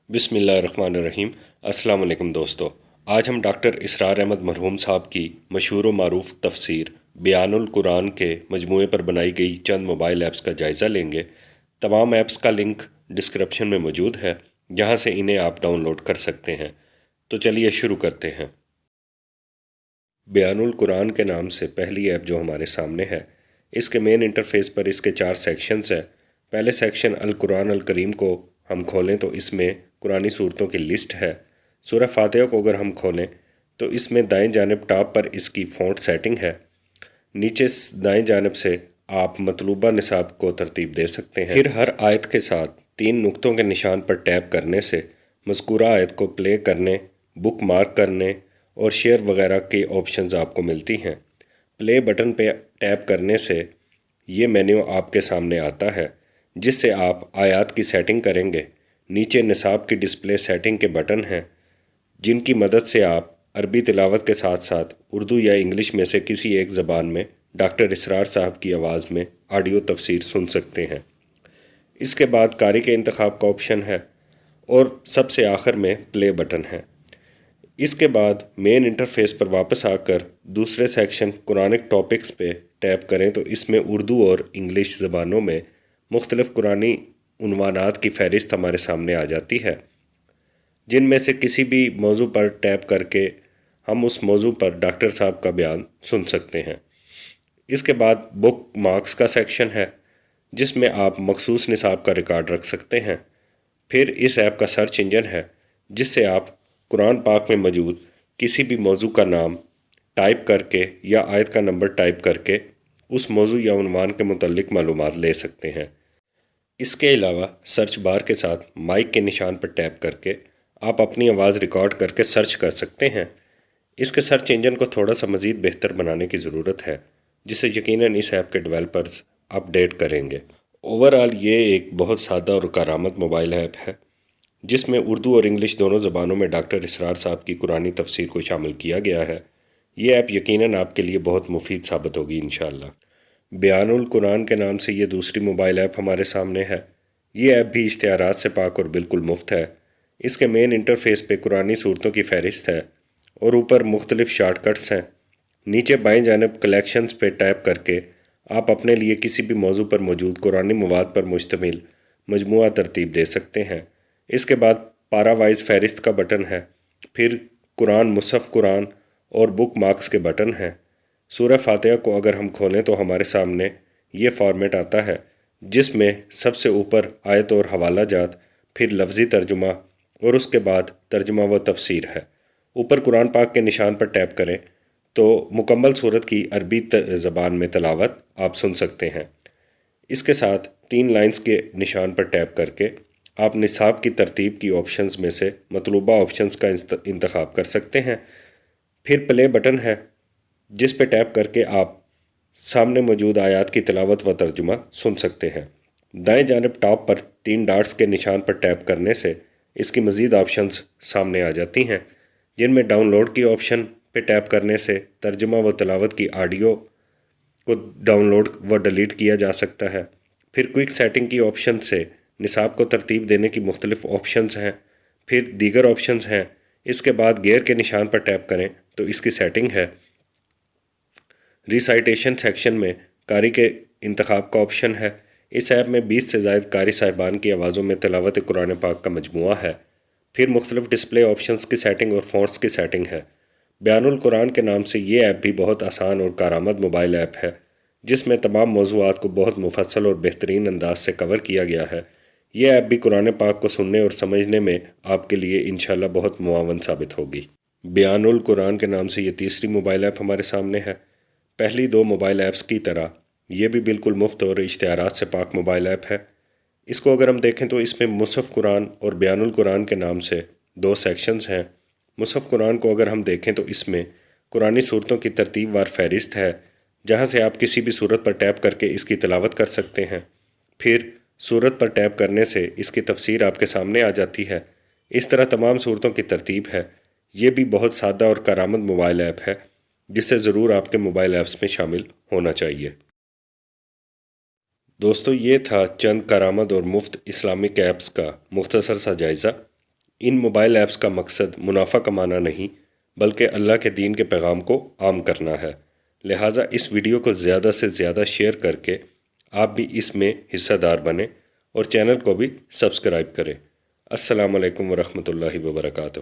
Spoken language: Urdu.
بسم اللہ الرحمن الرحیم۔ السلام علیکم دوستو، آج ہم ڈاکٹر اسرار احمد مرحوم صاحب کی مشہور و معروف تفسیر بیان القرآن کے مجموعے پر بنائی گئی چند موبائل ایپس کا جائزہ لیں گے۔ تمام ایپس کا لنک ڈسکرپشن میں موجود ہے، جہاں سے انہیں آپ ڈاؤن لوڈ کر سکتے ہیں۔ تو چلیے شروع کرتے ہیں۔ بیان القرآن کے نام سے پہلی ایپ جو ہمارے سامنے ہے، اس کے مین انٹرفیس پر اس کے 4 سیکشنز ہیں۔ پہلے سیکشن القرآن الکریم کو ہم کھولیں تو اس میں قرآنی صورتوں کی لسٹ ہے۔ سورہ فاتحہ کو اگر ہم کھولیں تو اس میں دائیں جانب ٹاپ پر اس کی فونٹ سیٹنگ ہے۔ نیچے دائیں جانب سے آپ مطلوبہ نصاب کو ترتیب دے سکتے ہیں۔ پھر ہر آیت کے ساتھ 3 نقطوں کے نشان پر ٹیپ کرنے سے مذکورہ آیت کو پلے کرنے، بک مارک کرنے اور شیئر وغیرہ کی آپشنز آپ کو ملتی ہیں۔ پلے بٹن پہ ٹیپ کرنے سے یہ مینیو آپ کے سامنے آتا ہے، جس سے آپ آیات کی سیٹنگ کریں گے۔ نیچے نصاب کی ڈسپلے سیٹنگ کے بٹن ہیں، جن کی مدد سے آپ عربی تلاوت کے ساتھ ساتھ اردو یا انگلش میں سے کسی ایک زبان میں ڈاکٹر اسرار صاحب کی آواز میں آڈیو تفسیر سن سکتے ہیں۔ اس کے بعد قاری کے انتخاب کا آپشن ہے اور سب سے آخر میں پلے بٹن ہے۔ اس کے بعد مین انٹرفیس پر واپس آ کر دوسرے سیکشن قرآنک ٹاپکس پہ ٹیپ کریں تو اس میں اردو اور انگلش زبانوں میں مختلف قرآنی عنوانات کی فہرست ہمارے سامنے آ جاتی ہے، جن میں سے کسی بھی موضوع پر ٹیپ کر کے ہم اس موضوع پر ڈاکٹر صاحب کا بیان سن سکتے ہیں۔ اس کے بعد بک مارکس کا سیکشن ہے، جس میں آپ مخصوص نصاب کا ریکارڈ رکھ سکتے ہیں۔ پھر اس ایپ کا سرچ انجن ہے، جس سے آپ قرآن پاک میں موجود کسی بھی موضوع کا نام ٹائپ کر کے یا آیت کا نمبر ٹائپ کر کے اس موضوع یا عنوان کے متعلق معلومات لے سکتے ہیں۔ اس کے علاوہ سرچ بار کے ساتھ مائک کے نشان پر ٹیپ کر کے آپ اپنی آواز ریکارڈ کر کے سرچ کر سکتے ہیں۔ اس کے سرچ انجن کو تھوڑا سا مزید بہتر بنانے کی ضرورت ہے، جسے یقیناً اس ایپ کے ڈیولپرز اپ ڈیٹ کریں گے۔ اوورآل یہ ایک بہت سادہ اور کارآمد موبائل ایپ ہے، جس میں اردو اور انگلش دونوں زبانوں میں ڈاکٹر اسرار صاحب کی قرآنی تفسیر کو شامل کیا گیا ہے۔ یہ ایپ یقیناً آپ کے لیے بہت مفید ثابت ہوگی انشاءاللہ۔ بیان القرآن کے نام سے یہ دوسری موبائل ایپ ہمارے سامنے ہے۔ یہ ایپ بھی اشتہارات سے پاک اور بالکل مفت ہے۔ اس کے مین انٹرفیس پہ قرآنی صورتوں کی فہرست ہے اور اوپر مختلف شارٹ کٹس ہیں۔ نیچے بائیں جانب کلیکشنز پہ ٹیپ کر کے آپ اپنے لیے کسی بھی موضوع پر موجود قرآنی مواد پر مشتمل مجموعہ ترتیب دے سکتے ہیں۔ اس کے بعد پارا وائز فہرست کا بٹن ہے، پھر قرآن، مصحف قرآن اور بک مارکس کے بٹن ہیں۔ سورہ فاتحہ کو اگر ہم کھولیں تو ہمارے سامنے یہ فارمیٹ آتا ہے، جس میں سب سے اوپر آیت اور حوالہ جات، پھر لفظی ترجمہ اور اس کے بعد ترجمہ و تفسیر ہے۔ اوپر قرآن پاک کے نشان پر ٹیپ کریں تو مکمل صورت کی عربی زبان میں تلاوت آپ سن سکتے ہیں۔ اس کے ساتھ 3 لائنز کے نشان پر ٹیپ کر کے آپ نصاب کی ترتیب کی آپشنز میں سے مطلوبہ آپشنز کا انتخاب کر سکتے ہیں۔ پھر پلے بٹن ہے، جس پہ ٹیپ کر کے آپ سامنے موجود آیات کی تلاوت و ترجمہ سن سکتے ہیں۔ دائیں جانب ٹاپ پر 3 ڈاٹس کے نشان پر ٹیپ کرنے سے اس کی مزید آپشنز سامنے آ جاتی ہیں، جن میں ڈاؤن لوڈ کی آپشن پہ ٹیپ کرنے سے ترجمہ و تلاوت کی آڈیو کو ڈاؤن لوڈ و ڈیلیٹ کیا جا سکتا ہے۔ پھر کوئک سیٹنگ کی آپشن سے نصاب کو ترتیب دینے کی مختلف آپشنز ہیں، پھر دیگر آپشنز ہیں۔ اس کے بعد گیئر کے نشان پر ٹیپ کریں تو اس کی سیٹنگ ہے۔ ریسائٹیشن سیکشن میں قاری کے انتخاب کا آپشن ہے۔ اس ایپ میں 20 سے زائد قاری صاحبان کی آوازوں میں تلاوت قرآن پاک کا مجموعہ ہے۔ پھر مختلف ڈسپلے آپشنز کی سیٹنگ اور فونٹس کی سیٹنگ ہے۔ بیان القرآن کے نام سے یہ ایپ بھی بہت آسان اور کارآمد موبائل ایپ ہے، جس میں تمام موضوعات کو بہت مفصل اور بہترین انداز سے کور کیا گیا ہے۔ یہ ایپ بھی قرآن پاک کو سننے اور سمجھنے میں آپ کے لیے انشاءاللہ بہت معاون ثابت ہوگی۔ بیان القرآن کے نام سے یہ تیسری موبائل ایپ ہمارے سامنے ہے۔ پہلی 2 موبائل ایپس کی طرح یہ بھی بالکل مفت اور اشتہارات سے پاک موبائل ایپ ہے۔ اس کو اگر ہم دیکھیں تو اس میں مصحف قرآن اور بیان القرآن کے نام سے 2 سیکشنز ہیں۔ مصحف قرآن کو اگر ہم دیکھیں تو اس میں قرآنی صورتوں کی ترتیب وار فہرست ہے، جہاں سے آپ کسی بھی صورت پر ٹیپ کر کے اس کی تلاوت کر سکتے ہیں۔ پھر صورت پر ٹیپ کرنے سے اس کی تفسیر آپ کے سامنے آ جاتی ہے۔ اس طرح تمام صورتوں کی ترتیب ہے۔ یہ بھی بہت سادہ اور کارآمد موبائل ایپ ہے، جسے ضرور آپ کے موبائل ایپس میں شامل ہونا چاہیے۔ دوستو، یہ تھا چند کارآمد اور مفت اسلامک ایپس کا مختصر سا جائزہ۔ ان موبائل ایپس کا مقصد منافع کمانا نہیں بلکہ اللہ کے دین کے پیغام کو عام کرنا ہے، لہٰذا اس ویڈیو کو زیادہ سے زیادہ شیئر کر کے آپ بھی اس میں حصہ دار بنیں اور چینل کو بھی سبسکرائب کریں۔ السلام علیکم ورحمۃ اللہ وبرکاتہ۔